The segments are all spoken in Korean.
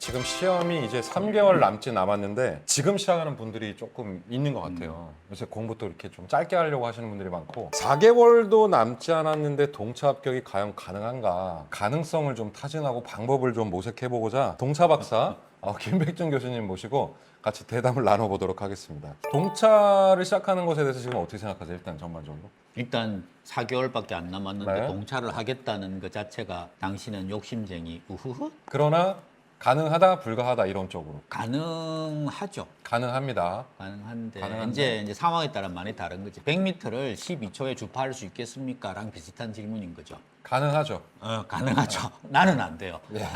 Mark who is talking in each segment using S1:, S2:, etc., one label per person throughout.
S1: 지금 시험이 이제 3개월 남짓 남았는데 지금 시작하는 분들이 조금 있는 것 같아요. 요새 공부도 이렇게 좀 짧게 하려고 하시는 분들이 많고 4개월도 남지 않았는데 동차 합격이 과연 가능한가 가능성을 좀 타진하고 방법을 좀 모색해보고자 동차 박사 김백준 교수님 모시고 같이 대담을 나눠보도록 하겠습니다. 동차를 시작하는 것에 대해서 지금 어떻게 생각하세요? 일단 전반적으로.
S2: 일단 4개월밖에 안 남았는데
S1: 네.
S2: 동차를 하겠다는 것 자체가 당신은 욕심쟁이 우후후
S1: 그러나 가능하다 불가하다 이런 쪽으로
S2: 가능하죠.
S1: 가능합니다.
S2: 가능한데
S1: 가능한데?
S2: 이제 상황에 따라 많이 다른 거지. 100m를 12초에 주파할 수 있겠습니까? 랑 비슷한 질문인 거죠.
S1: 가능하죠.
S2: 가능하죠. 나는 안 돼요.
S1: 예,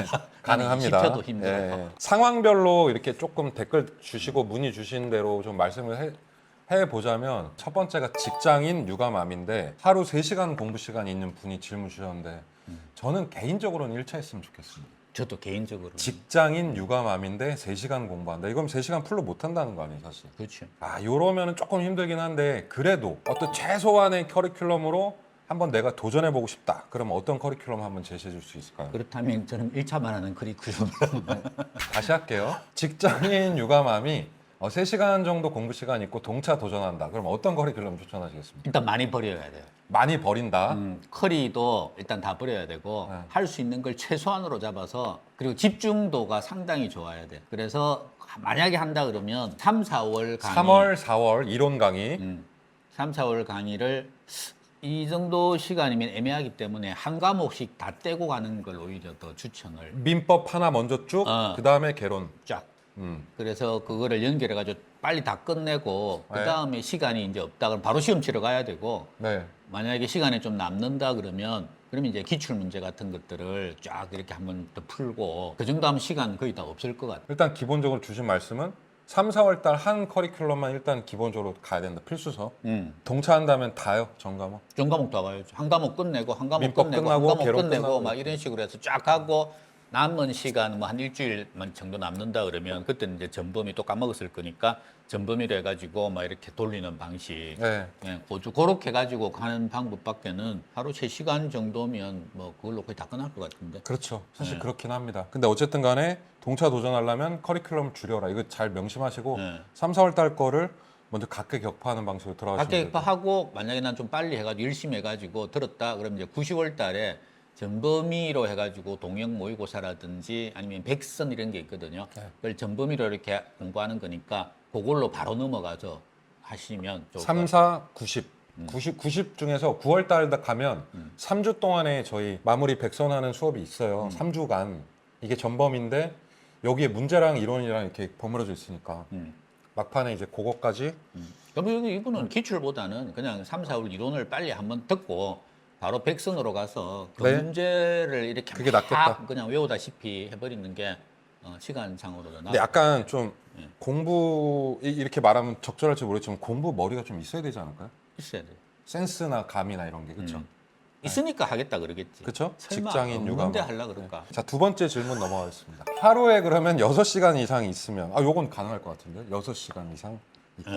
S1: 가능합니다.
S2: 10초도 힘들어요.
S1: 예, 상황별로 이렇게 조금 댓글 주시고 문의 주신 대로 좀 말씀을 해보자면 첫 번째가 직장인 육아맘인데 하루 3시간 공부 시간이 있는 분이 질문 주셨는데 저는 개인적으로는 1차 했으면 좋겠습니다.
S2: 저도 개인적으로
S1: 직장인 육아맘인데 3시간 공부한다. 이건 3시간 풀로 못한다는 거 아니에요, 사실.
S2: 그렇죠.
S1: 요러면은 조금 힘들긴 한데 그래도 어떤 최소한의 커리큘럼으로 한번 내가 도전해보고 싶다. 그러면 어떤 커리큘럼 한번 제시해 줄 수 있을까요?
S2: 그렇다면 저는 1차만 하는 커리큘럼.
S1: 다시 할게요. 직장인 육아맘이 3시간 정도 공부 시간 있고 동차 도전한다. 그럼 어떤 커리큘럼 추천하시겠습니까?
S2: 일단 많이 버려야 돼요.
S1: 많이 버린다.
S2: 커리도 일단 다 버려야 되고
S1: 네.
S2: 할 수 있는 걸 최소한으로 잡아서 그리고 집중도가 상당히 좋아야 돼. 그래서 만약에 한다 그러면 3, 4월 강의
S1: 3월, 4월 이론 강의.
S2: 3, 4월 강의를 이 정도 시간이면 애매하기 때문에 한 과목씩 다 떼고 가는 걸 오히려 더 추천을
S1: 민법 하나 먼저 쭉, 그 다음에 개론.
S2: 쫙.
S1: 음.
S2: 그래서 그거를 연결해가지고 빨리 다 끝내고
S1: 네.
S2: 그 다음에 시간이 이제 없다 그러면 바로 시험 치러 가야 되고
S1: 네.
S2: 만약에 시간이 좀 남는다 그러면 이제 기출 문제 같은 것들을 쫙 이렇게 한번 더 풀고 그 정도 하면 시간 거의 다 없을 것 같아요.
S1: 일단 기본적으로 주신 말씀은 3, 4월 달 한 커리큘럼만 일단 기본적으로 가야 된다. 필수서. 동차한다면 다요, 전 과목.
S2: 전 과목 다 가야죠. 한 과목 끝내고 한 과목
S1: 민법
S2: 끝내고
S1: 끝나고,
S2: 한 과목
S1: 개론
S2: 끝내고
S1: 끝나고
S2: 막 이런 식으로 해서 쫙 하고 남은 시간 뭐 한 일주일만 정도 남는다 그러면 그때는 이제 전범위 또 까먹었을 거니까 전범위로 해가지고 막 이렇게 돌리는 방식.
S1: 네.
S2: 그렇게 해가지고 가는 방법밖에는 하루 3시간 정도면 뭐 그걸로 거의 다 끝날 것 같은데.
S1: 그렇죠. 사실
S2: 네.
S1: 그렇긴 합니다. 근데 어쨌든 간에 동차 도전하려면 커리큘럼 줄여라. 이거 잘 명심하시고
S2: 네.
S1: 3, 4월 달 거를 먼저 각계 격파하는 방식으로 들어가시면
S2: 각계
S1: 되고.
S2: 격파하고 만약에 난 좀 빨리 해가지고 열심히 해가지고 들었다 그러면 이제 9, 10월 달에 전범위로 해가지고 동영 모의고사라든지 아니면 백선 이런 게 있거든요.
S1: 네.
S2: 그걸 전범위로 이렇게 공부하는 거니까 그걸로 바로 넘어가서 하시면 좋을 것
S1: 3,
S2: 같아요.
S1: 4, 90. 90 중에서 9월 달 가면 3주 동안에 저희 마무리 백선하는 수업이 있어요. 3주간. 이게 전범인데 여기에 문제랑 이론이랑 이렇게 버무려져 있으니까 막판에 이제 그거까지
S2: 그럼 이분은 기출보다는 그냥 3, 4월 이론을 빨리 한번 듣고 바로 백선으로 가서 그
S1: 네.
S2: 문제를 이렇게
S1: 그게
S2: 막
S1: 낫겠다.
S2: 그냥 외우다시피 해버리는 게 시간상으로도
S1: 근데
S2: 나고.
S1: 약간 좀 공부 이렇게 말하면 적절할지 모르겠지만 공부 머리가 좀 있어야 되지 않을까요?
S2: 있어야 돼.
S1: 센스나 감이나 이런 게 그렇죠.
S2: 있으니까 하겠다 그러겠지.
S1: 그렇죠?
S2: 설마
S1: 직장인 육아.
S2: 없는데 하려 그럴까?
S1: 자, 두 번째 질문 넘어가겠습니다. 하루에 그러면 6시간 이상 있으면 요건 가능할 것 같은데. 6시간 이상 있다.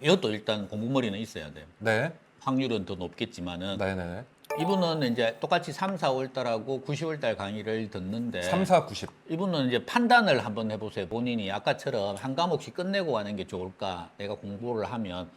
S2: 이것도 일단 공부머리는 있어야 돼요.
S1: 네.
S2: 확률은 더 높겠지만은
S1: 네, 네.
S2: 이분은 이제 똑같이 3, 4월 달하고 9, 10월 달 강의를 듣는데
S1: 3, 4, 90.
S2: 이분은 이제 판단을 한번 해보세요. 본인이 아까처럼 한 과목씩 끝내고 가는 게 좋을까? 내가 공부를 하면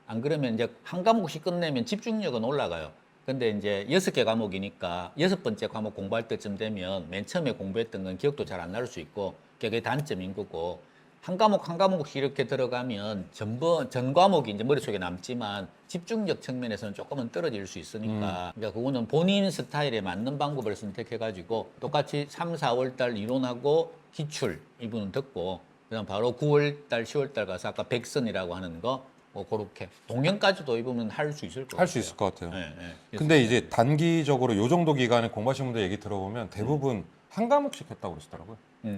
S2: 안 그러면 이제 한 과목씩 끝내면 집중력은 올라가요. 근데 이제 6개 과목이니까 6번째 과목 공부할 때쯤 되면 맨 처음에 공부했던 건 기억도 잘 안 날 수 있고 그게 단점인 거고 한 과목씩 이렇게 들어가면 전 과목이 이제 머릿속에 남지만 집중력 측면에서는 조금은 떨어질 수 있으니까 그러니까 그거는 본인 스타일에 맞는 방법을 선택해가지고 똑같이 3, 4월 달 이론하고 기출 이분은 듣고 그다음 바로 9월 달, 10월 달 가서 아까 백선이라고 하는 거 그렇게 동영까지도 이분은 할 수 있을 것 같아요.
S1: 할 수 있을 것 같아요.
S2: 네.
S1: 근데 이제 단기적으로 요 정도 기간에 공부하신 분들 얘기 들어보면 대부분 한 과목씩 했다고 그러시더라고요.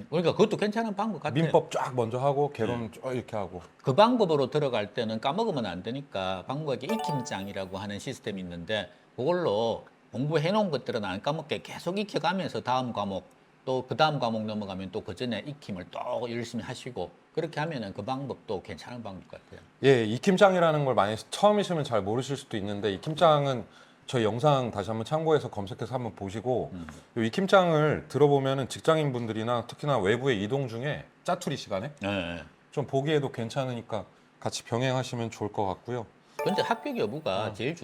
S2: 그러니까 그것도 괜찮은 방법 같아요.
S1: 민법 쫙 먼저 하고 개론 쫙 이렇게 하고.
S2: 그 방법으로 들어갈 때는 까먹으면 안 되니까 방법에 익힘장이라고 하는 시스템이 있는데 그걸로 공부해 놓은 것들은 안 까먹게 계속 익혀가면서 다음 과목 또 그 다음 과목 넘어가면 또 그 전에 익힘을 또 열심히 하시고 그렇게 하면은 그 방법도 괜찮은 방법 같아요.
S1: 예, 익힘장이라는 걸 많이 처음이시면 잘 모르실 수도 있는데 익힘장은 저희 영상 다시 한번 참고해서 검색해서 한번 보시고 이 익힘장을 들어보면은 직장인분들이나 특히나 외부에 이동 중에 짜투리 시간에
S2: 네.
S1: 좀 보기에도 괜찮으니까 같이 병행하시면 좋을 것 같고요.
S2: 근데 합격 여부가 제일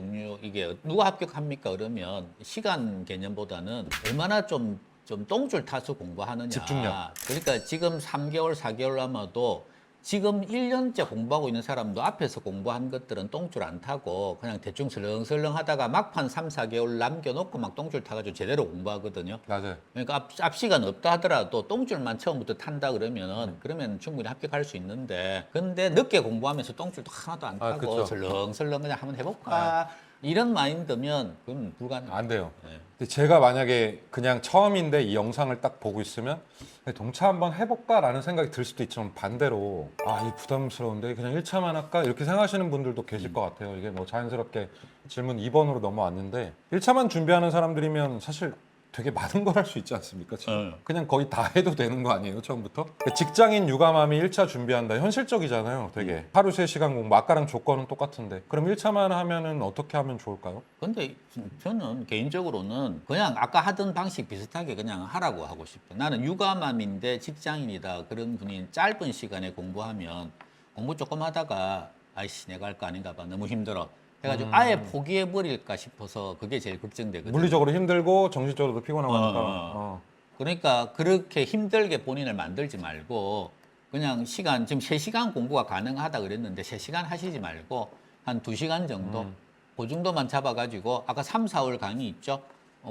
S2: 이게 누가 합격합니까? 그러면 시간 개념보다는 얼마나 좀 똥줄 타서 공부하느냐.
S1: 집중력.
S2: 그러니까 지금 3개월, 4개월 남아도 지금 1년째 공부하고 있는 사람도 앞에서 공부한 것들은 똥줄 안 타고 그냥 대충 설렁설렁 하다가 막판 3, 4개월 남겨놓고 막 똥줄 타가지고 제대로 공부하거든요.
S1: 맞아요.
S2: 그러니까 앞 시간 없다 하더라도 똥줄만 처음부터 탄다 그러면 충분히 합격할 수 있는데 근데 늦게 공부하면서 똥줄도 하나도 안 타고
S1: 그쵸.
S2: 설렁설렁 그냥 한번 해볼까 이런 마인드면 그건 불가능.
S1: 안 돼요.
S2: 네.
S1: 근데 제가 만약에 그냥 처음인데 이 영상을 딱 보고 있으면 동차 한번 해볼까라는 생각이 들 수도 있지만 반대로 이 부담스러운데 그냥 1차만 할까 이렇게 생각하시는 분들도 계실 것 같아요. 이게 뭐 자연스럽게 질문 2번으로 넘어왔는데 1차만 준비하는 사람들이면 사실 되게 많은 걸 할 수 있지 않습니까? 지금? 그냥 거의 다 해도 되는 거 아니에요, 처음부터? 직장인 육아맘이 1차 준비한다. 현실적이잖아요, 되게. 하루 3시간 공부, 아까랑 조건은 똑같은데. 그럼 1차만 하면은 어떻게 하면 좋을까요?
S2: 근데 저는 개인적으로는 그냥 아까 하던 방식 비슷하게 그냥 하라고 하고 싶어요. 나는 육아맘인데 직장인이다. 그런 분이 짧은 시간에 공부하면 공부 조금 하다가 아이씨 내가 할 거 아닌가 봐. 너무 힘들어. 해가지고 아예 포기해 버릴까 싶어서 그게 제일 걱정되거든요.
S1: 물리적으로 힘들고 정신적으로도 피곤하고 하니까.
S2: 그러니까 그렇게 힘들게 본인을 만들지 말고 그냥 지금 3시간 공부가 가능하다 그랬는데 3시간 하시지 말고 한 2시간 정도 그 정도만 잡아가지고 아까 3, 4월 강의 있죠?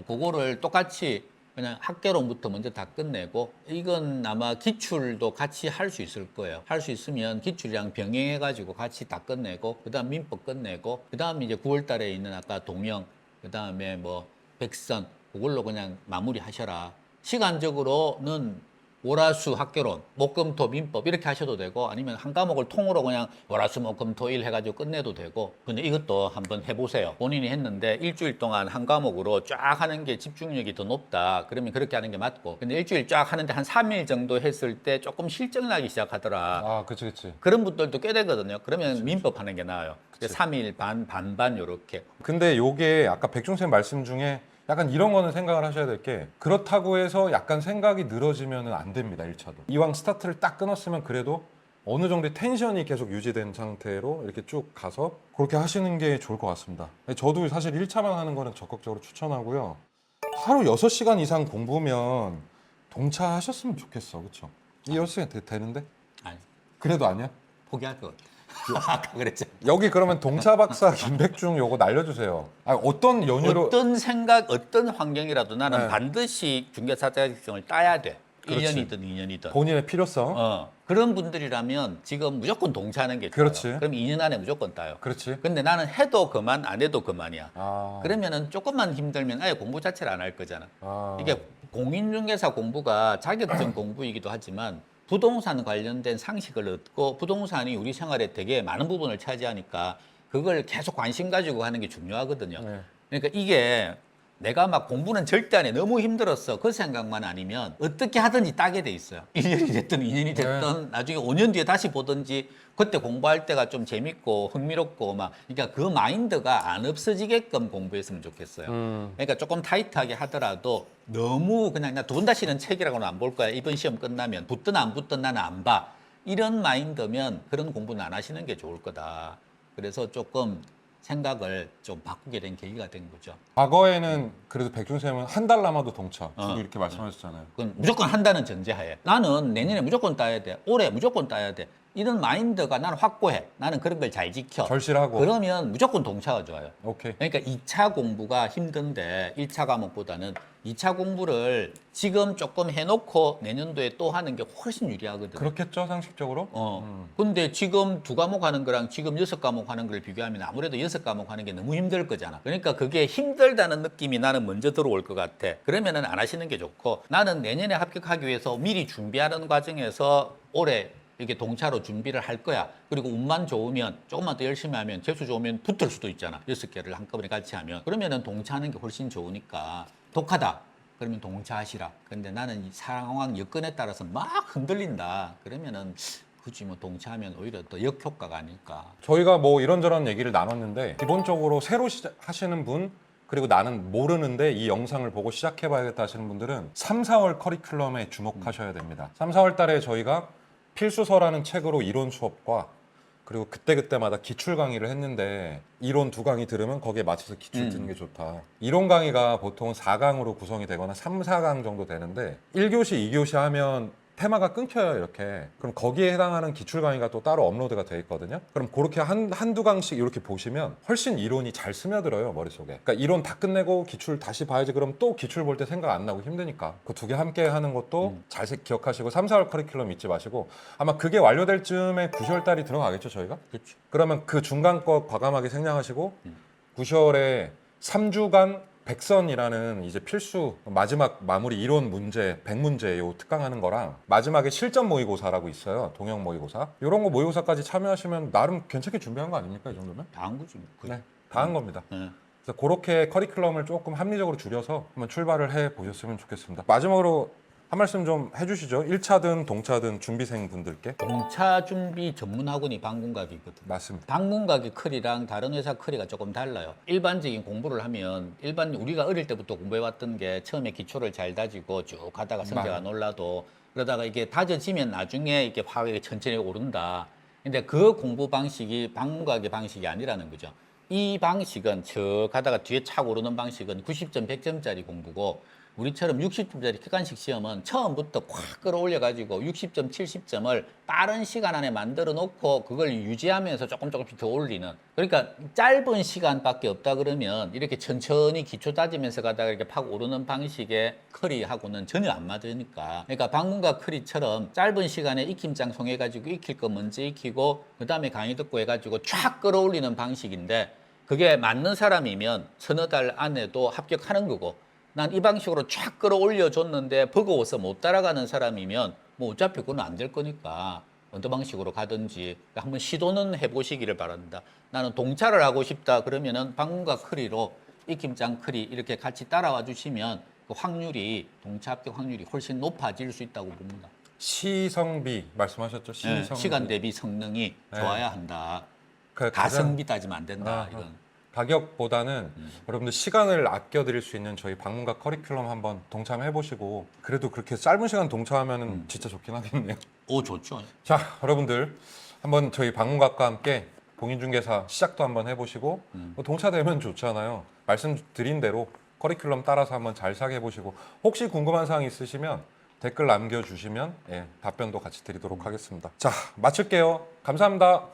S2: 그거를 똑같이 그냥 학개론부터 먼저 다 끝내고 이건 아마 기출도 같이 할 수 있을 거예요. 할 수 있으면 기출이랑 병행해가지고 같이 다 끝내고 그다음 민법 끝내고 그다음 이제 9월 달에 있는 아까 동영 그다음에 뭐 백선 그걸로 그냥 마무리하셔라. 시간적으로는 월화수 학개론, 목금토 민법 이렇게 하셔도 되고 아니면 한 과목을 통으로 그냥 월화수 목금토일 해가지고 끝내도 되고 근데 이것도 한번 해보세요. 본인이 했는데 일주일 동안 한 과목으로 쫙 하는 게 집중력이 더 높다. 그러면 그렇게 하는 게 맞고 근데 일주일 쫙 하는데 한 3일 정도 했을 때 조금 실증 나기 시작하더라.
S1: 그치.
S2: 그런 분들도 꽤 되거든요. 그러면 민법 하는 게 나아요. 3일 반반 요렇게.
S1: 근데 요게 아까 백중생 말씀 중에 약간 이런 거는 생각을 하셔야 될 게 그렇다고 해서 약간 생각이 늘어지면 안 됩니다. 1차도. 이왕 스타트를 딱 끊었으면 그래도 어느 정도의 텐션이 계속 유지된 상태로 이렇게 쭉 가서 그렇게 하시는 게 좋을 것 같습니다. 저도 사실 1차만 하는 거는 적극적으로 추천하고요. 하루 6시간 이상 공부면 동차 하셨으면 좋겠어. 그렇죠? 이 6시간 되는데?
S2: 아니,
S1: 그래도 아니야?
S2: 포기할 것 같아. 아까 그랬죠.
S1: 여기 그러면 동차 박사 김백중 요거 날려주세요. 어떤 연유로
S2: 어떤 생각, 어떤 환경이라도 나는
S1: 네.
S2: 반드시 중개사 자격증을 따야 돼.
S1: 그렇지.
S2: 1년이든 2년이든.
S1: 본인의 필요성?
S2: 그런 분들이라면 지금 무조건 동차하는 게 좋아요.
S1: 그렇지.
S2: 그럼 2년 안에 무조건 따요.
S1: 그렇지.
S2: 근데 나는 해도 그만, 안 해도 그만이야.
S1: 아.
S2: 그러면은 조금만 힘들면 아예 공부 자체를 안 할 거잖아.
S1: 아.
S2: 이게 공인중개사 공부가 자격증 공부이기도 하지만 부동산 관련된 상식을 얻고 부동산이 우리 생활에 되게 많은 부분을 차지하니까 그걸 계속 관심 가지고 하는 게 중요하거든요.
S1: 네.
S2: 그러니까 이게 내가 막 공부는 절대 안 해. 너무 힘들었어. 그 생각만 아니면 어떻게 하든지 따게 돼 있어요. 1년이 됐든 2년이 됐든 나중에 5년 뒤에 다시 보든지 그때 공부할 때가 좀 재밌고 흥미롭고 막 그러니까 그 마인드가 안 없어지게끔 공부했으면 좋겠어요. 그러니까 조금 타이트하게 하더라도 너무 그냥 나 돈 다시는 책이라고는 안 볼 거야. 이번 시험 끝나면 붙든 안 붙든 나는 안 봐. 이런 마인드면 그런 공부는 안 하시는 게 좋을 거다. 그래서 조금 생각을 좀 바꾸게 된 계기가 된 거죠.
S1: 과거에는 그래도 백중생은 한 달 남아도 동차 주로 이렇게 말씀하셨잖아요.
S2: 그건 무조건 한다는 전제하에 나는 내년에 무조건 따야 돼. 올해 무조건 따야 돼. 이런 마인드가 나는 확고해. 나는 그런 걸 잘 지켜.
S1: 절실하고.
S2: 그러면 무조건 동차가 좋아요.
S1: 오케이.
S2: 그러니까 2차 공부가 힘든데 1차 과목보다는 2차 공부를 지금 조금 해놓고 내년도에 또 하는 게 훨씬 유리하거든.
S1: 그렇겠죠, 상식적으로?
S2: 근데 지금 2과목 하는 거랑 지금 6과목 하는 걸 비교하면 아무래도 6과목 하는 게 너무 힘들 거잖아. 그러니까 그게 힘들다는 느낌이 나는 먼저 들어올 것 같아. 그러면은 안 하시는 게 좋고 나는 내년에 합격하기 위해서 미리 준비하는 과정에서 올해 이렇게 동차로 준비를 할 거야. 그리고 운만 좋으면 조금만 더 열심히 하면 재수 좋으면 붙을 수도 있잖아. 6개를 한꺼번에 같이 하면. 그러면은 동차하는 게 훨씬 좋으니까 독하다. 그러면 동차하시라. 근데 나는 이 상황 여건에 따라서 막 흔들린다. 그러면은 굳이 뭐 동차하면 오히려 더 역효과가 아닐까.
S1: 저희가 뭐 이런저런 얘기를 나눴는데 기본적으로 새로 하시는 분 그리고 나는 모르는데 이 영상을 보고 시작해봐야겠다 하시는 분들은 3, 4월 커리큘럼에 주목하셔야 됩니다. 3, 4월 달에 저희가 필수서라는 책으로 이론 수업과 그리고 그때그때마다 기출 강의를 했는데 이론 2강의 들으면 거기에 맞춰서 기출 듣는 게 좋다. 이론 강의가 보통 4강으로 구성이 되거나 3, 4강 정도 되는데 1교시, 2교시 하면 테마가 끊겨요, 이렇게. 그럼 거기에 해당하는 기출 강의가 또 따로 업로드가 돼 있거든요. 그럼 그렇게 한두 강씩 이렇게 보시면 훨씬 이론이 잘 스며들어요, 머릿속에. 그러니까 이론 다 끝내고 기출 다시 봐야지 그럼 또 기출 볼 때 생각 안 나고 힘드니까 그 2개 함께 하는 것도 잘 기억하시고 3, 4월 커리큘럼 잊지 마시고 아마 그게 완료될 쯤에 9월 달이 들어가겠죠, 저희가?
S2: 그렇죠.
S1: 그러면 그 중간 거 과감하게 생략하시고 9월에 3주간 백선이라는 이제 필수 마지막 마무리 이론 문제 100문제 요 특강하는 거랑 마지막에 실전 모의고사라고 있어요. 동영 모의고사. 이런 거 모의고사까지 참여하시면 나름 괜찮게 준비한 거 아닙니까? 이 정도면?
S2: 다 한 거지.
S1: 네. 다 한 겁니다.
S2: 네.
S1: 그래서 그렇게 커리큘럼을 조금 합리적으로 줄여서 한번 출발을 해 보셨으면 좋겠습니다. 마지막으로 한 말씀 좀 해주시죠. 1차든 동차든 준비생 분들께.
S2: 동차 준비 전문 학원이 방문각이 있거든요.
S1: 맞습니다.
S2: 방문각의 커리랑 다른 회사 커리가 조금 달라요. 일반적인 공부를 하면 우리가 어릴 때부터 공부해왔던 게 처음에 기초를 잘 다지고 쭉 가다가 성적 안 올라도 그러다가 이게 다져지면 나중에 이게 화학이 천천히 오른다. 근데 그 공부 방식이 방문각의 방식이 아니라는 거죠. 이 방식은 저 가다가 뒤에 착 오르는 방식은 90점, 100점짜리 공부고 우리처럼 60점짜리 객관식 시험은 처음부터 콱 끌어올려가지고 60점, 70점을 빠른 시간 안에 만들어 놓고 그걸 유지하면서 조금씩 더 올리는. 그러니까 짧은 시간밖에 없다 그러면 이렇게 천천히 기초 다지면서 가다가 이렇게 팍 오르는 방식의 커리하고는 전혀 안 맞으니까. 그러니까 방문과 커리처럼 짧은 시간에 익힘장송해가지고 익힐 거 먼저 익히고 그 다음에 강의 듣고 해가지고 쫙 끌어올리는 방식인데 그게 맞는 사람이면 서너 달 안에도 합격하는 거고 난 이 방식으로 쫙 끌어올려 줬는데 버거워서 못 따라가는 사람이면 뭐 어차피 그건 안 될 거니까 어떤 방식으로 가든지 한번 시도는 해보시기를 바란다. 나는 동차를 하고 싶다 그러면은 방문과 커리로 익힘장 커리 이렇게 같이 따라와 주시면 그 확률이 동차 합격 확률이 훨씬 높아질 수 있다고 봅니다.
S1: 시성비 말씀하셨죠?
S2: 네,
S1: 시성비.
S2: 시간 대비 성능이 좋아야 한다.
S1: 그
S2: 가성비 따지면 안 된다.
S1: 아,
S2: 이건.
S1: 가격보다는 여러분들 시간을 아껴드릴 수 있는 저희 방문가 커리큘럼 한번 동참해 보시고 그래도 그렇게 짧은 시간 동참하면 진짜 좋긴 하겠네요.
S2: 오 좋죠.
S1: 자, 여러분들 한번 저희 방문가과 함께 공인중개사 시작도 한번 해보시고 뭐 동차되면 좋잖아요. 말씀드린 대로 커리큘럼 따라서 한번 잘 사게 해보시고 혹시 궁금한 사항 있으시면 댓글 남겨주시면 답변도 같이 드리도록 하겠습니다. 자, 마칠게요. 감사합니다.